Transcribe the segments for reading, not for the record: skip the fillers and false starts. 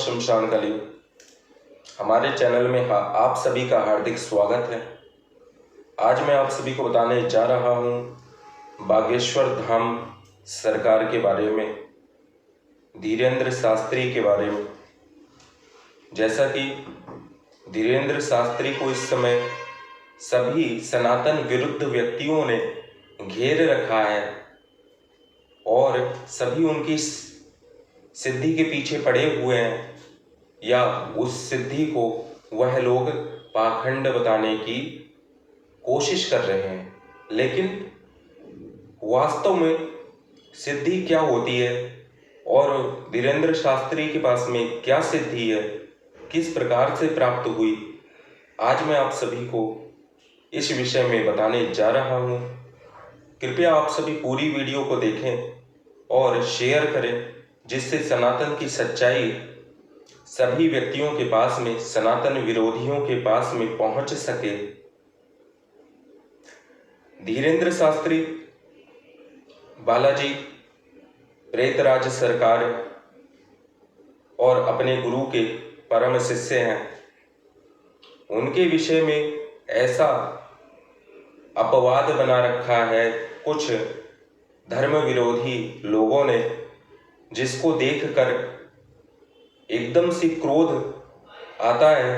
शमशान कली। हमारे चैनल में आप सभी का हार्दिक स्वागत है। आज मैं आप सभी को बताने जा रहा हूँ बागेश्वर धाम सरकार के बारे में, धीरेंद्र शास्त्री के बारे में। जैसा कि धीरेंद्र शास्त्री को इस समय सभी सनातन विरुद्ध व्यक्तियों ने घेर रखा है और सभी उनकी सिद्धि के पीछे पड़े हुए हैं, या उस सिद्धि को वह लोग पाखंड बताने की कोशिश कर रहे हैं। लेकिन वास्तव में सिद्धि क्या होती है और धीरेंद्र शास्त्री के पास में क्या सिद्धि है, किस प्रकार से प्राप्त हुई, आज मैं आप सभी को इस विषय में बताने जा रहा हूँ। कृपया आप सभी पूरी वीडियो को देखें और शेयर करें, जिससे सनातन की सच्चाई सभी व्यक्तियों के पास में, सनातन विरोधियों के पास में पहुंच सके। धीरेंद्र शास्त्री बालाजी प्रेतराज सरकार और अपने गुरु के परम शिष्य हैं। उनके विषय में ऐसा अपवाद बना रखा है कुछ धर्म विरोधी लोगों ने, जिसको देखकर एकदम से क्रोध आता है।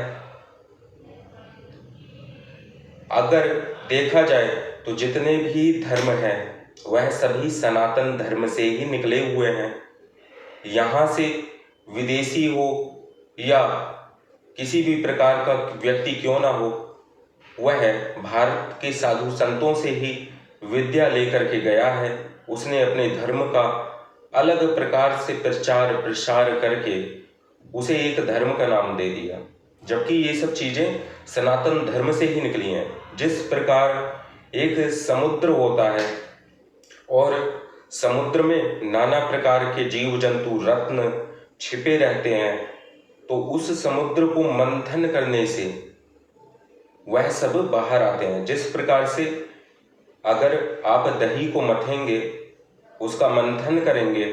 अगर देखा जाए तो जितने भी धर्म हैं वह सभी सनातन धर्म से ही निकले हुए हैं। यहाँ से विदेशी हो या किसी भी प्रकार का व्यक्ति क्यों ना हो, वह भारत के साधु संतों से ही विद्या लेकर के गया है। उसने अपने धर्म का अलग प्रकार से प्रचार प्रसार करके उसे एक धर्म का नाम दे दिया, जबकि ये सब चीजें सनातन धर्म से ही निकली हैं। जिस प्रकार एक समुद्र होता है और समुद्र में नाना प्रकार के जीव जंतु रत्न छिपे रहते हैं, तो उस समुद्र को मंथन करने से वह सब बाहर आते हैं। जिस प्रकार से अगर आप दही को मथेंगे, उसका मंथन करेंगे,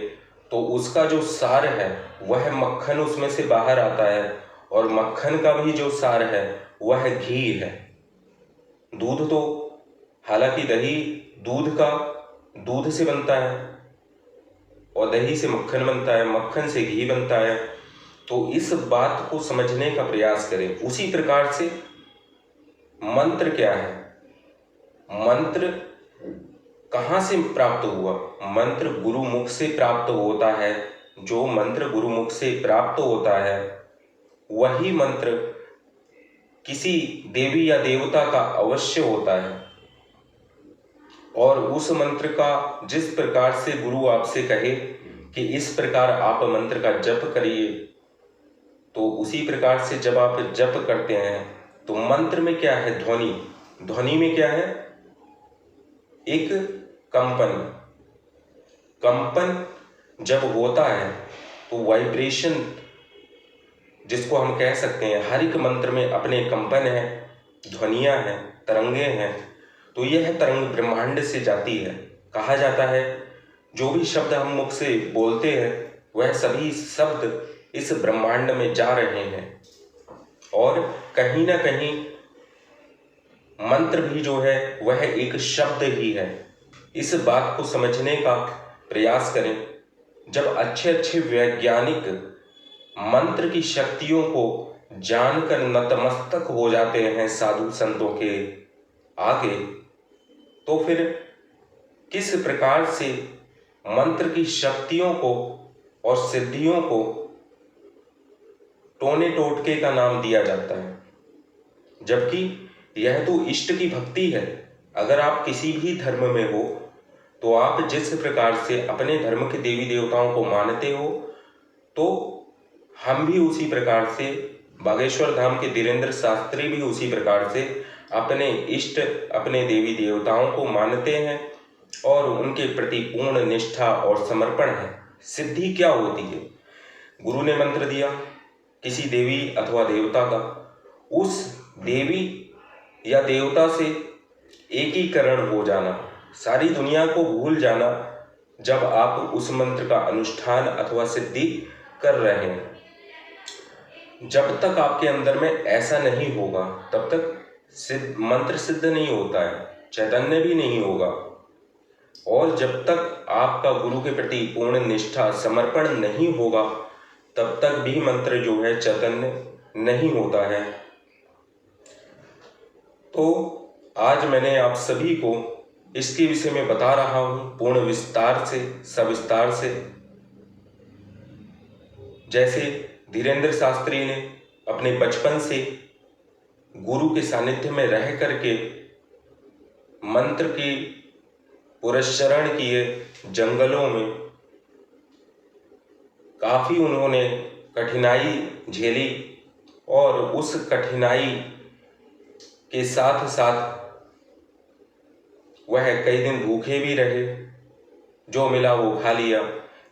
तो उसका जो सार है वह मक्खन उसमें से बाहर आता है, और मक्खन का भी जो सार है वह घी है। दूध तो हालांकि दही दूध से बनता है और दही से मक्खन बनता है, मक्खन से घी बनता है। तो इस बात को समझने का प्रयास करें। उसी प्रकार से मंत्र क्या है, मंत्र कहाँ से प्राप्त हुआ? मंत्र गुरुमुख से प्राप्त होता है। जो मंत्र गुरुमुख से प्राप्त होता है वही मंत्र किसी देवी या देवता का अवश्य होता है, और उस मंत्र का जिस प्रकार से गुरु आपसे कहे कि इस प्रकार आप मंत्र का जप करिए, तो उसी प्रकार से जब आप जप करते हैं तो मंत्र में क्या है? ध्वनि में क्या है? एक कंपन जब होता है तो वाइब्रेशन, जिसको हम कह सकते हैं, हर एक मंत्र में अपने कंपन है, ध्वनियां हैं, तरंगे हैं। तो यह तरंग ब्रह्मांड से जाती है। कहा जाता है जो भी शब्द हम मुख से बोलते हैं वह सभी शब्द इस ब्रह्मांड में जा रहे हैं, और कहीं ना कहीं मंत्र भी जो है वह एक शब्द ही है। इस बात को समझने का प्रयास करें। जब अच्छे वैज्ञानिक मंत्र की शक्तियों को जानकर नतमस्तक हो जाते हैं साधु संतों के आगे, तो फिर किस प्रकार से मंत्र की शक्तियों को और सिद्धियों को टोने टोटके का नाम दिया जाता है, जबकि यह तो इष्ट की भक्ति है। अगर आप किसी भी धर्म में हो तो आप जिस प्रकार से अपने धर्म के देवी देवताओं को मानते हो, तो हम भी उसी प्रकार से, बागेश्वर धाम के धीरेंद्र शास्त्री भी उसी प्रकार से अपने इष्ट, अपने देवी देवताओं को मानते हैं और उनके प्रति पूर्ण निष्ठा और समर्पण है। सिद्धि क्या होती है? गुरु ने मंत्र दिया किसी देवी अथवा देवता का, उस देवी या देवता से एकीकरण हो जाना, सारी दुनिया को भूल जाना, जब आप उस मंत्र का अनुष्ठान अथवा सिद्धि कर रहे हैं। जब तक आपके अंदर में ऐसा नहीं होगा तब तक मंत्र सिद्ध नहीं होता है, चैतन्य भी नहीं होगा। और जब तक आपका गुरु के प्रति पूर्ण निष्ठा समर्पण नहीं होगा तब तक भी मंत्र जो है चैतन्य नहीं होता है। तो आज मैंने आप सभी को इसके विषय में बता रहा हूँ पूर्ण विस्तार से, सविस्तार से। जैसे धीरेंद्र शास्त्री ने अपने बचपन से गुरु के सानिध्य में रह करके मंत्र की पुरस्चरण किए, जंगलों में काफ़ी उन्होंने कठिनाई झेली और उस कठिनाई के साथ साथ वह कई दिन भूखे भी रहे, जो मिला वो खा लिया।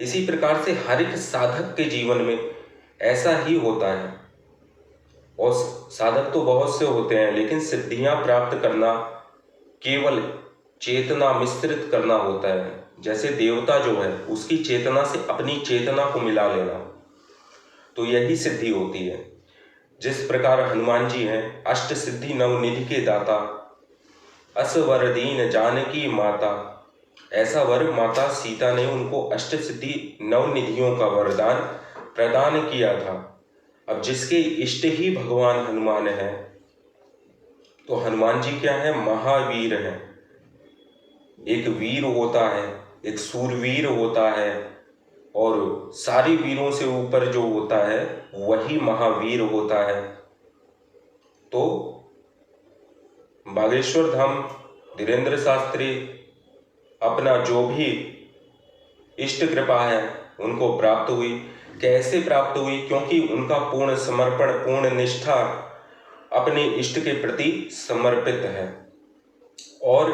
इसी प्रकार से हर एक साधक के जीवन में ऐसा ही होता है। और साधक तो बहुत से होते हैं, लेकिन सिद्धियां प्राप्त करना केवल चेतना मिश्रित करना होता है। जैसे देवता जो है उसकी चेतना से अपनी चेतना को मिला लेना, तो यही सिद्धि होती है। जिस प्रकार हनुमान जी हैं अष्ट सिद्धि नवनिधि के दाता, अस वर दीन जानकी माता, ऐसा वर माता सीता ने उनको अष्ट सिद्धि नवनिधियों का वरदान प्रदान किया था। अब जिसके इष्ट ही भगवान हनुमान है, तो हनुमान जी क्या है? महावीर है। एक वीर होता है, एक सूरवीर होता है, और सारी वीरों से ऊपर जो होता है वही महावीर होता है। तो बागेश्वर धाम धीरेंद्र शास्त्री अपना जो भी इष्ट कृपा है उनको प्राप्त हुई। कैसे प्राप्त हुई? क्योंकि उनका पूर्ण समर्पण, पूर्ण निष्ठा अपने इष्ट के प्रति समर्पित है। और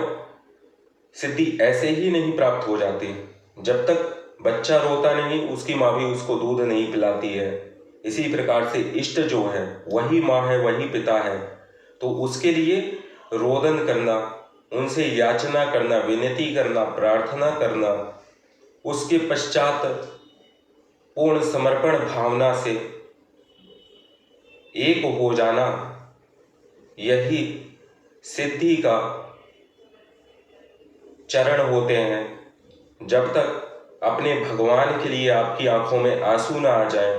सिद्धि ऐसे ही नहीं प्राप्त हो जाती। जब तक बच्चा रोता नहीं उसकी माँ भी उसको दूध नहीं पिलाती है। इसी प्रकार से इष्ट जो है वही माँ है, वही पिता है। तो उसके लिए रोदन करना, उनसे याचना करना, विनती करना, प्रार्थना करना, उसके पश्चात पूर्ण समर्पण भावना से एक हो जाना, यही सिद्धि का चरण होते हैं। जब तक अपने भगवान के लिए आपकी आंखों में आंसू ना आ जाए,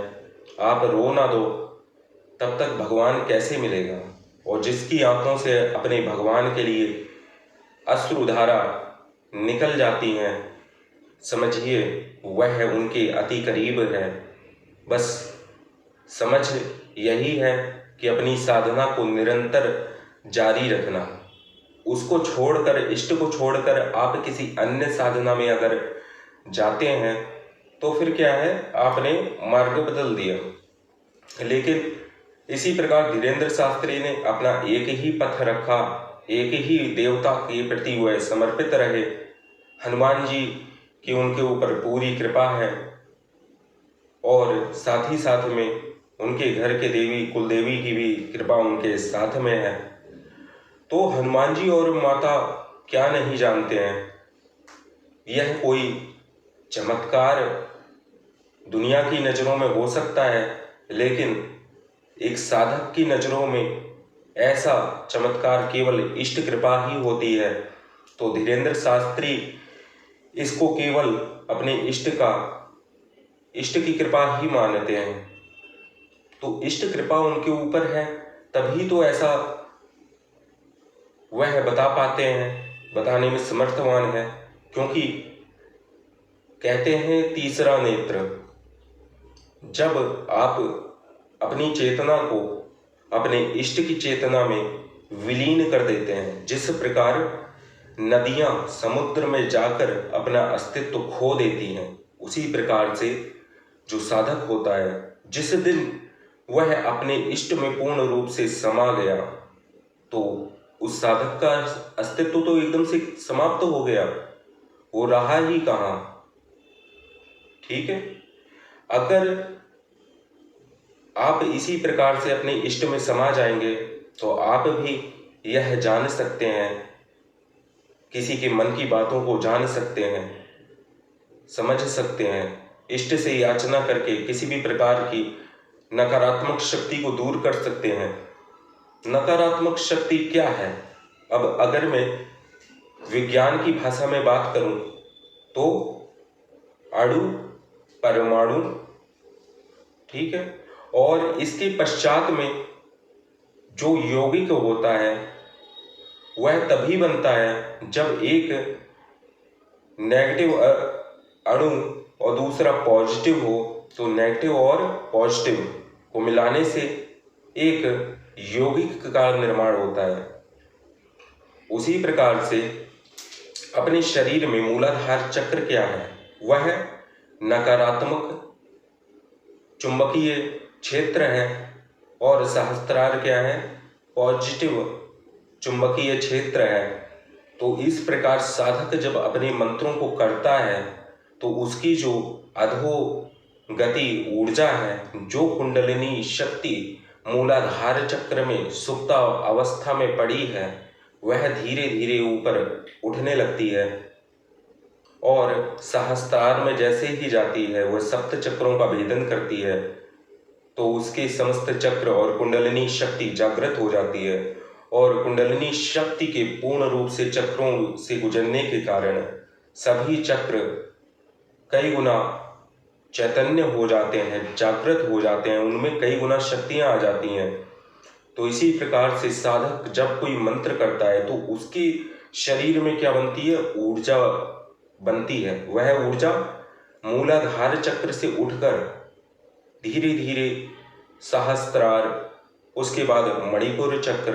आप रो ना दो, तब तक भगवान कैसे मिलेगा? और जिसकी आंखों से अपने भगवान के लिए अश्रुधारा निकल जाती हैं, समझिए वह उनके अति करीब है। बस समझ यही है कि अपनी साधना को निरंतर जारी रखना। उसको छोड़कर, इष्ट को छोड़कर आप किसी अन्य साधना में अगर जाते हैं तो फिर क्या है? आपने मार्ग बदल दिया। लेकिन इसी प्रकार धीरेंद्र शास्त्री ने अपना एक ही पथ रखा, एक ही देवता के प्रति वह समर्पित रहे। हनुमान जी की उनके ऊपर पूरी कृपा है, और साथ ही साथ में उनके घर के देवी कुलदेवी की भी कृपा उनके साथ में है। तो हनुमान जी और माता क्या नहीं जानते हैं? यह कोई चमत्कार दुनिया की नज़रों में हो सकता है, लेकिन एक साधक की नज़रों में ऐसा चमत्कार केवल इष्ट कृपा ही होती है। तो धीरेंद्र शास्त्री इसको केवल अपने इष्ट की कृपा ही मानते हैं। तो इष्ट कृपा उनके ऊपर है, तभी तो ऐसा वह बता पाते हैं, बताने में समर्थवान है। क्योंकि कहते हैं तीसरा नेत्र, जब आप अपनी चेतना को अपने इष्ट की चेतना में विलीन कर देते हैं, जिस प्रकार नदियां समुद्र में जाकर अपना अस्तित्व खो देती हैं, उसी प्रकार से जो साधक होता है, जिस दिन वह अपने इष्ट में पूर्ण रूप से समा गया, तो उस साधक का अस्तित्व तो एकदम से समाप्त हो गया, वो रहा ही कहाँ। ठीक है? अगर आप इसी प्रकार से अपने इष्ट में समा जाएंगे तो आप भी यह जान सकते हैं, किसी के मन की बातों को जान सकते हैं, समझ सकते हैं। इष्ट से याचना करके किसी भी प्रकार की नकारात्मक शक्ति को दूर कर सकते हैं। नकारात्मक शक्ति क्या है? अब अगर मैं विज्ञान की भाषा में बात करूं तो अणु, परमाणु, ठीक है, और इसके पश्चात में जो यौगिक होता है वह तभी बनता है जब एक नेगेटिव अणु और दूसरा पॉजिटिव हो, तो नेगेटिव और पॉजिटिव को मिलाने से एक यौगिक का निर्माण होता है। उसी प्रकार से अपने शरीर में मूलाधार चक्र क्या है? वह नकारात्मक चुंबकीय क्षेत्र है और सहस्त्रार क्या है? पॉजिटिव चुंबकीय क्षेत्र है। तो इस प्रकार साधक जब अपने मंत्रों को करता है तो उसकी जो अधोगति ऊर्जा है, जो कुंडलिनी शक्ति मूलाधार चक्र में सुप्त अवस्था में पड़ी है, वह धीरे धीरे ऊपर उठने लगती है और सहस्त्रार में जैसे ही जाती है वह सप्त चक्रों का भेदन करती है, तो उसके समस्त चक्र और कुंडलिनी शक्ति जागृत हो जाती है और कुंडलिनी शक्ति के पूर्ण रूप से चक्रों से गुजरने के कारण सभी चक्र कई गुना चैतन्य हो जाते हैं, जागृत हो जाते हैं, उनमें कई गुना शक्तियां आ जाती हैं। तो इसी प्रकार से साधक जब कोई मंत्र करता है तो उसके शरीर में क्या बनती है? ऊर्जा बनती है। वह ऊर्जा मूलाधार चक्र से उठकर धीरे धीरे सहस्त्रार, उसके बाद मणिपुर चक्र,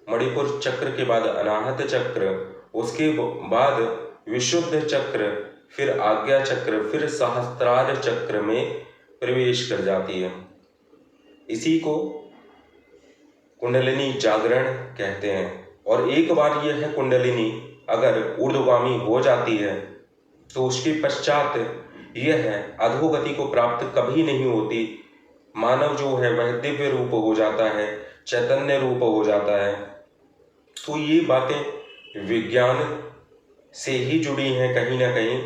मणिपुर चक्र के बाद अनाहत चक्र, उसके बाद विशुद्ध चक्र, फिर आज्ञा चक्र, फिर सहस्त्रार चक्र में प्रवेश कर जाती है। इसी को कुंडलिनी जागरण कहते हैं। और एक बार यह कुंडलिनी अगर ऊर्ध्वगामी हो जाती है तो उसके पश्चात यह अधोगति को प्राप्त कभी नहीं होती। मानव जो है वह दिव्य रूप हो जाता है, चैतन्य रूप हो जाता है। तो ये बातें विज्ञान से ही जुड़ी हैं कहीं ना कहीं,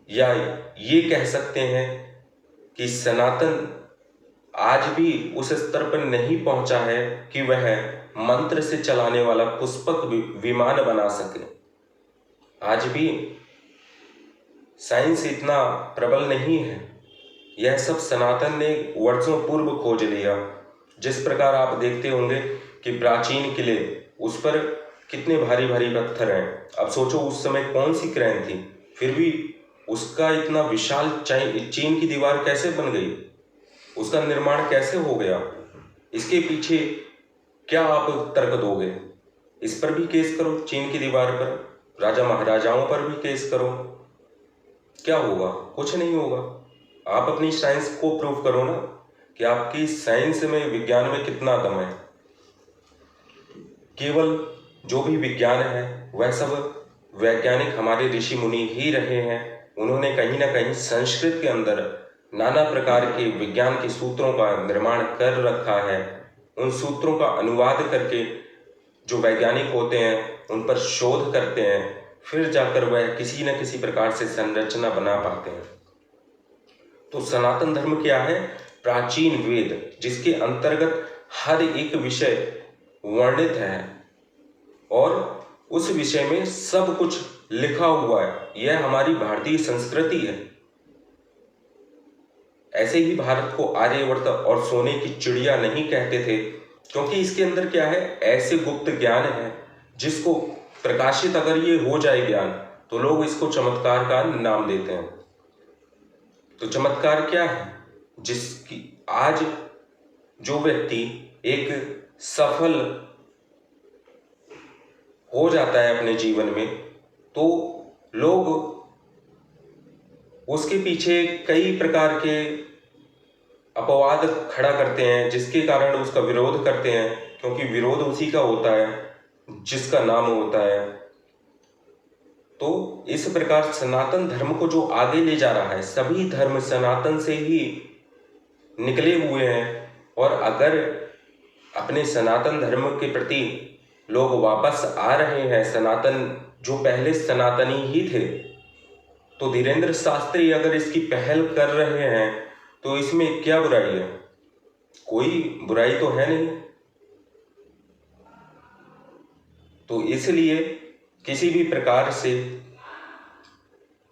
या ये कह सकते हैं कि सनातन आज भी उस स्तर पर नहीं पहुंचा है कि वह मंत्र से चलाने वाला पुष्पक विमान बना सके। आज भी साइंस इतना प्रबल नहीं है। यह सब सनातन ने वर्षों पूर्व खोज लिया। जिस प्रकार आप देखते होंगे कि प्राचीन किले, उस पर कितने भारी भारी पत्थर हैं। अब सोचो उस समय कौन सी क्रेन थी, फिर भी उसका इतना विशाल चीन की दीवार कैसे बन गई, उसका निर्माण कैसे हो गया? इसके पीछे क्या आप तर्क दोगे? इस पर भी केस करो, चीन की दीवार पर, राजा महाराजाओं पर भी केस करो, क्या होगा? कुछ नहीं होगा। आप अपनी साइंस को प्रूव करो ना कि आपकी साइंस में, विज्ञान में कितना दम है। केवल जो भी विज्ञान है वह सब वैज्ञानिक हमारे ऋषि मुनि ही रहे हैं। उन्होंने कहीं ना कहीं संस्कृत के अंदर नाना प्रकार के विज्ञान के सूत्रों का निर्माण कर रखा है। उन सूत्रों का अनुवाद करके जो वैज्ञानिक होते हैं उन पर शोध करते हैं, फिर जाकर वह किसी न किसी प्रकार से संरचना बना पाते हैं। तो सनातन धर्म क्या है? प्राचीन वेद, जिसके अंतर्गत हर एक विषय वर्णित है और उस विषय में सब कुछ लिखा हुआ है। यह हमारी भारतीय संस्कृति है। ऐसे ही भारत को आर्यवर्त और सोने की चिड़िया नहीं कहते थे, क्योंकि इसके अंदर क्या है? ऐसे गुप्त ज्ञान है जिसको प्रकाशित अगर ये हो जाए ज्ञान, तो लोग इसको चमत्कार का नाम देते हैं। तो चमत्कार क्या है? जिसकी आज जो व्यक्ति एक सफल हो जाता है अपने जीवन में, तो लोग उसके पीछे कई प्रकार के अपवाद खड़ा करते हैं, जिसके कारण उसका विरोध करते हैं, क्योंकि विरोध उसी का होता है जिसका नाम होता है। तो इस प्रकार सनातन धर्म को जो आगे ले जा रहा है, सभी धर्म सनातन से ही निकले हुए हैं। और अगर अपने सनातन धर्म के प्रति लोग वापस आ रहे हैं, सनातन जो पहले सनातनी ही थे, तो धीरेन्द्र शास्त्री अगर इसकी पहल कर रहे हैं तो इसमें क्या बुराई है? कोई बुराई तो है नहीं। तो इसलिए किसी भी प्रकार से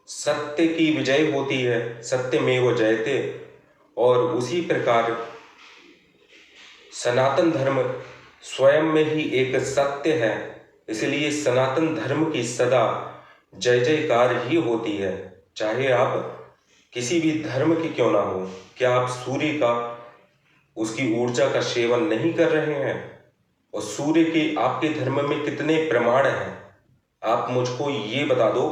सत्य की विजय होती है, सत्यमेव जयते। और उसी प्रकार सनातन धर्म स्वयं में ही एक सत्य है, इसलिए सनातन धर्म की सदा जय जयकार ही होती है। चाहे आप किसी भी धर्म के क्यों ना हो, क्या आप सूर्य का, उसकी ऊर्जा का सेवन नहीं कर रहे हैं? और सूर्य के आपके धर्म में कितने प्रमाण हैं? आप मुझको ये बता दो,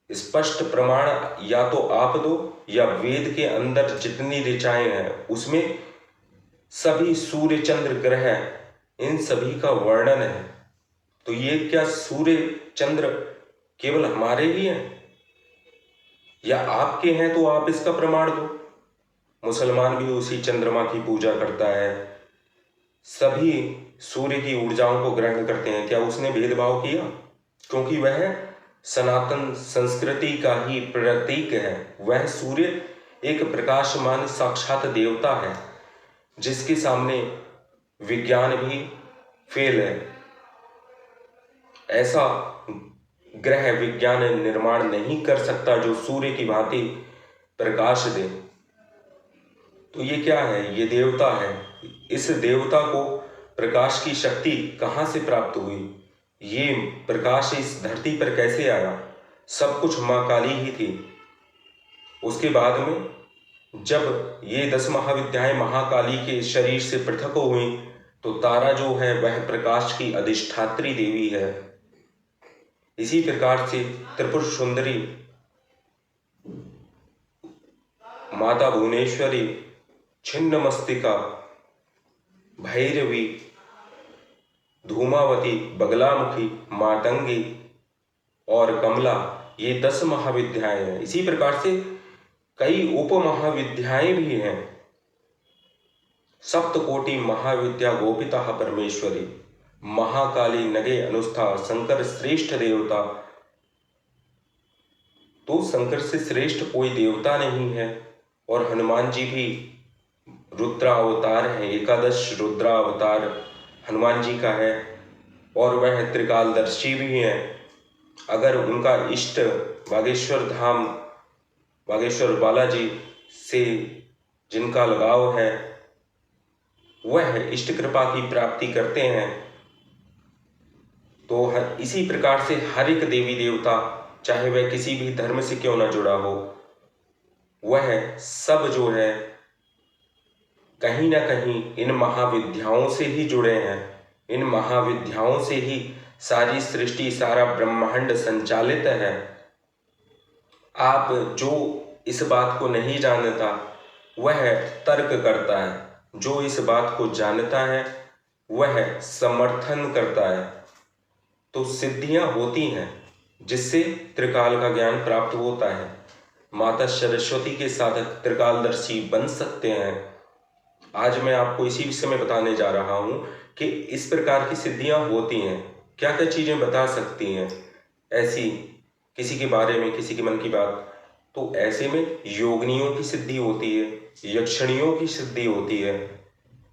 स्पष्ट प्रमाण या तो आप दो, या वेद के अंदर जितनी ऋचाएं हैं उसमें सभी सूर्य चंद्र ग्रह इन सभी का वर्णन है। तो ये क्या सूर्य चंद्र केवल हमारे ही हैं या आपके हैं? तो आप इसका प्रमाण दो। मुसलमान भी उसी चंद्रमा की पूजा करता है, सभी सूर्य की ऊर्जाओं को ग्रहण करते हैं। क्या उसने भेदभाव किया? क्योंकि वह सनातन संस्कृति का ही प्रतीक है। वह सूर्य एक प्रकाशमान साक्षात देवता है, जिसके सामने विज्ञान भी फेल है। ऐसा ग्रह विज्ञान निर्माण नहीं कर सकता जो सूर्य की भांति प्रकाश दे। तो ये क्या है? ये देवता है। इस देवता को प्रकाश की शक्ति कहाँ से प्राप्त हुई? ये प्रकाश इस धरती पर कैसे आया? सब कुछ माँ काली ही थी। उसके बाद में जब ये 10 महाविद्याएं महाकाली के शरीर से पृथक हुई, तो तारा जो है वह प्रकाश की अधिष्ठात्री देवी है। इसी प्रकार से त्रिपुर सुंदरी माता भुवनेश्वरी, छिन्न मस्तिका, भैरवी, धूमावती, बगलामुखी, मातंगी और कमला, ये 10 महाविद्याएं हैं। इसी प्रकार से कई उप महाविद्याएं भी हैं। सप्तकोटि महाविद्या गोपिता परमेश्वरी, महाकाली नगे अनुष्ठा, शंकर श्रेष्ठ देवता। तो शंकर से श्रेष्ठ कोई देवता नहीं है। और हनुमान जी भी रुद्रावतार है, 11 रुद्रावतार हनुमान जी का है, और वह त्रिकालदर्शी भी है। अगर उनका इष्ट बागेश्वर धाम, बागेश्वर बालाजी से जिनका लगाव है, वह इष्ट कृपा की प्राप्ति करते हैं। तो इसी प्रकार से हर एक देवी देवता, चाहे वह किसी भी धर्म से क्यों ना जुड़ा हो, वह सब जो है कहीं ना कहीं इन महाविद्याओं से ही जुड़े हैं। इन महाविद्याओं से ही सारी सृष्टि, सारा ब्रह्मांड संचालित है। आप जो इस बात को नहीं जानता वह तर्क करता है, जो इस बात को जानता है वह समर्थन करता है। तो सिद्धियां होती हैं जिससे त्रिकाल का ज्ञान प्राप्त होता है। माता सरस्वती के साधक त्रिकालदर्शी बन सकते हैं। आज मैं आपको इसी विषय में बताने जा रहा हूं कि इस प्रकार की सिद्धियां होती हैं, क्या क्या चीजें बता सकती हैं ऐसी किसी के बारे में, किसी के मन की बात। तो ऐसे में योगिनियों की सिद्धि होती है, यक्षिणियों की सिद्धि होती है।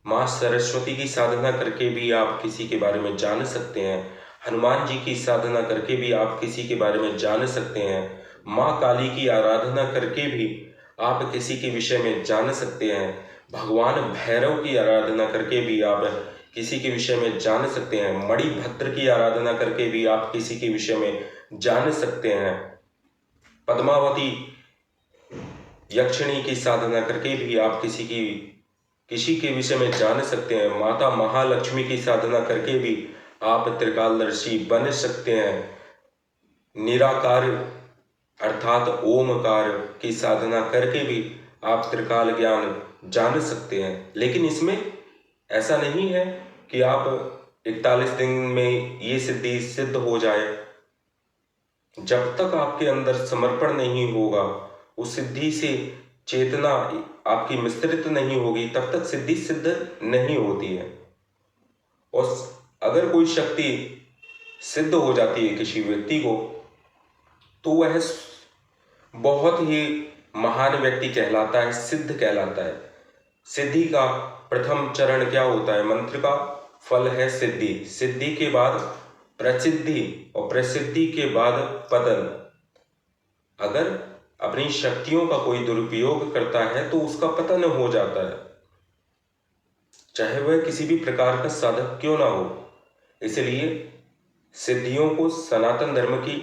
माँ सरस्वती की साधना करके भी आप किसी के बारे में जान सकते हैं। हनुमान जी की साधना करके भी आप किसी के बारे में जान सकते हैं। माँ काली की आराधना करके भी आप किसी के विषय में जान सकते हैं। भगवान भैरव की आराधना करके भी आप किसी के विषय में जान सकते हैं। मणिभद्र की आराधना करके भी आप किसी के विषय में जान सकते हैं। पद्मावती यक्षिणी की साधना करके भी आप किसी के विषय में जान सकते हैं। माता महालक्ष्मी की साधना करके भी आप त्रिकालदर्शी बन सकते हैं। निराकार अर्थात ओमकार की साधना करके भी आप त्रिकाल ज्ञान जान सकते हैं। लेकिन इसमें ऐसा नहीं है कि आप 41 दिन में ये सिद्धि सिद्ध हो जाए। जब तक आपके अंदर समर्पण नहीं होगा, उस सिद्धि से चेतना आपकी मिश्रित नहीं होगी, तब तक सिद्धि सिद्ध नहीं होती है। और अगर कोई शक्ति सिद्ध हो जाती है किसी व्यक्ति को, तो वह बहुत ही महान व्यक्ति कहलाता है, सिद्ध कहलाता है। सिद्धि का प्रथम चरण क्या होता है? मंत्र का फल है सिद्धि। सिद्धि के बाद प्रसिद्धि और प्रसिद्धि के बाद पतन। अगर अपनी शक्तियों का कोई दुरुपयोग करता है तो उसका पतन हो जाता है, चाहे वह किसी भी प्रकार का साधक क्यों ना हो। इसलिए सिद्धियों को सनातन धर्म की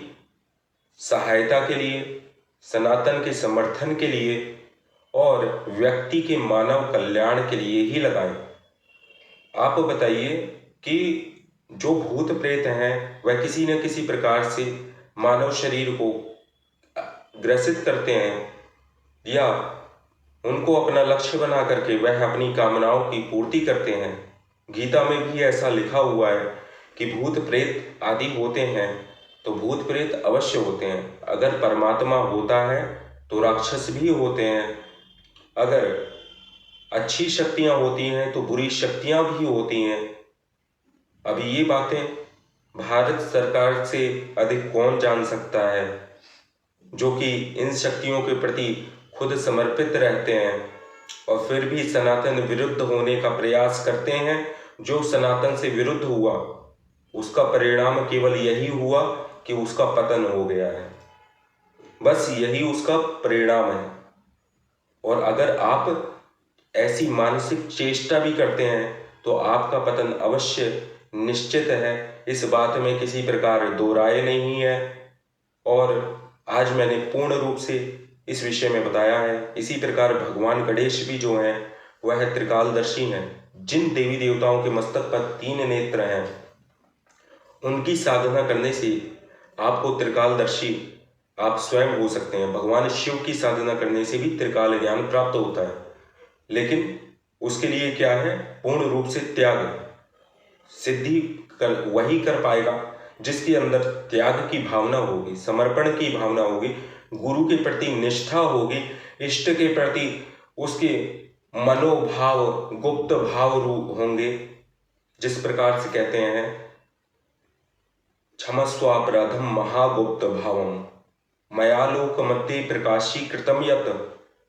सहायता के लिए, सनातन के समर्थन के लिए और व्यक्ति के मानव कल्याण के लिए ही लगाएं। आप बताइए कि जो भूत प्रेत हैं वह किसी न किसी प्रकार से मानव शरीर को ग्रसित करते हैं या उनको अपना लक्ष्य बना करके वह अपनी कामनाओं की पूर्ति करते हैं। गीता में भी ऐसा लिखा हुआ है कि भूत प्रेत आदि होते हैं, तो भूत प्रेत अवश्य होते हैं। अगर परमात्मा होता है तो राक्षस भी होते हैं। अगर अच्छी शक्तियां होती हैं तो बुरी शक्तियां भी होती हैं। अभी ये बातें भारत सरकार से अधिक कौन जान सकता है, जो कि इन शक्तियों के प्रति खुद समर्पित रहते हैं और फिर भी सनातन विरुद्ध होने का प्रयास करते हैं। जो सनातन से विरुद्ध हुआ उसका परिणाम केवल यही हुआ कि उसका पतन हो गया है, बस यही उसका परिणाम है। और अगर आप ऐसी मानसिक चेष्टा भी करते हैं तो आपका पतन अवश्य निश्चित है, इस बात में किसी प्रकार दो राय नहीं है। और आज मैंने पूर्ण रूप से इस विषय में बताया है। इसी प्रकार भगवान गणेश भी जो हैं वह त्रिकालदर्शी हैं। जिन देवी देवताओं के मस्तक पर 3 नेत्र हैं उनकी साधना करने से आपको त्रिकालदर्शी आप स्वयं हो सकते हैं। भगवान शिव की साधना करने से भी त्रिकाल ज्ञान प्राप्त होता है, लेकिन उसके लिए क्या है? पूर्ण रूप से त्याग। सिद्धि वही कर पाएगा जिसके अंदर त्याग की भावना होगी, समर्पण की भावना होगी, गुरु के प्रति निष्ठा होगी, इष्ट के प्रति उसके मनोभाव गुप्त भाव रूप होंगे। जिस प्रकार से कहते हैं क्षमस्वापराधम महागुप्त भावम मया लोक मध्य प्रकाशी कृतम यत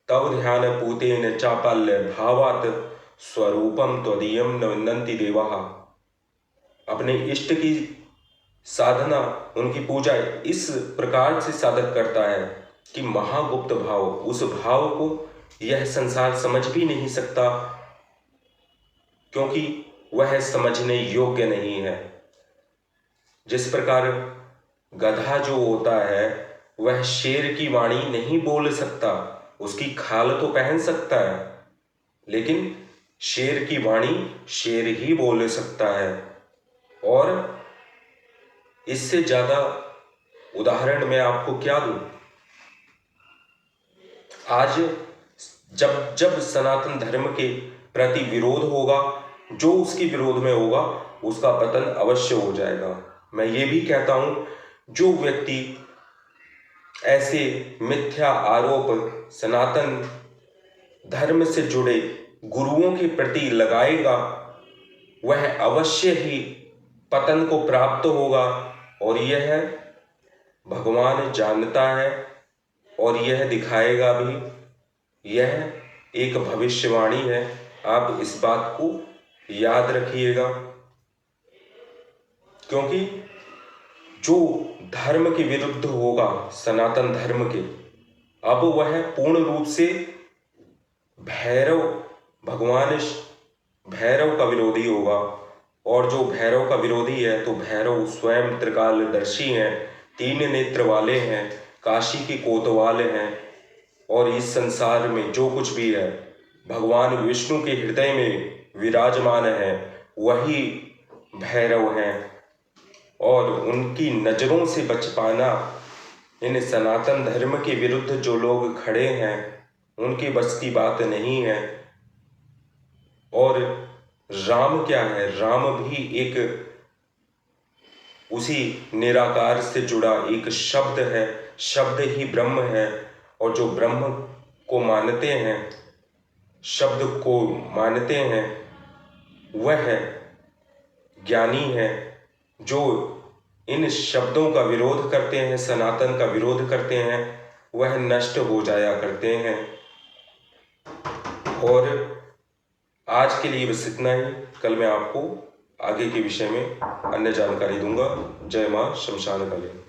तव ध्यान पूतेन चापल्य भावात स्वरूपम त्वदीयम न विन्दन्ति देवाः। अपने इष्ट की साधना, उनकी पूजा इस प्रकार से साधक करता है कि महागुप्त भाव, उस भाव को यह संसार समझ भी नहीं सकता, क्योंकि वह समझने योग्य नहीं है। जिस प्रकार गधा जो होता है वह शेर की वाणी नहीं बोल सकता, उसकी खाल तो पहन सकता है, लेकिन शेर की वाणी शेर ही बोल सकता है। और इससे ज्यादा उदाहरण मैं आपको क्या दूं? आज जब जब सनातन धर्म के प्रति विरोध होगा, जो उसके विरोध में होगा उसका पतन अवश्य हो जाएगा। मैं ये भी कहता हूं, जो व्यक्ति ऐसे मिथ्या आरोप सनातन धर्म से जुड़े गुरुओं के प्रति लगाएगा वह अवश्य ही पतन को प्राप्त होगा। और यह भगवान जानता है और यह दिखाएगा भी। यह एक भविष्यवाणी है, आप इस बात को याद रखिएगा। क्योंकि जो धर्म के विरुद्ध होगा, सनातन धर्म के, अब वह पूर्ण रूप से भैरव, भगवान भैरव का विरोधी होगा। और जो भैरव का विरोधी है तो भैरव स्वयं त्रिकालदर्शी हैं, 3 नेत्र वाले हैं, काशी के कोतवाल हैं। और इस संसार में जो कुछ भी है भगवान विष्णु के हृदय में विराजमान है, वही भैरव हैं। और उनकी नजरों से बच पाना इन सनातन धर्म के विरुद्ध जो लोग खड़े हैं उनकी बस की बात नहीं है। और राम क्या है? राम भी एक उसी निराकार से जुड़ा एक शब्द है, शब्द ही ब्रह्म है। और जो ब्रह्म को मानते हैं, शब्द को मानते हैं, वह ज्ञानी है। जो इन शब्दों का विरोध करते हैं, सनातन का विरोध करते हैं, वह नष्ट हो जाया करते हैं। और आज के लिए बस इतना ही। कल मैं आपको आगे के विषय में अन्य जानकारी दूंगा। जय मां शमशान काली।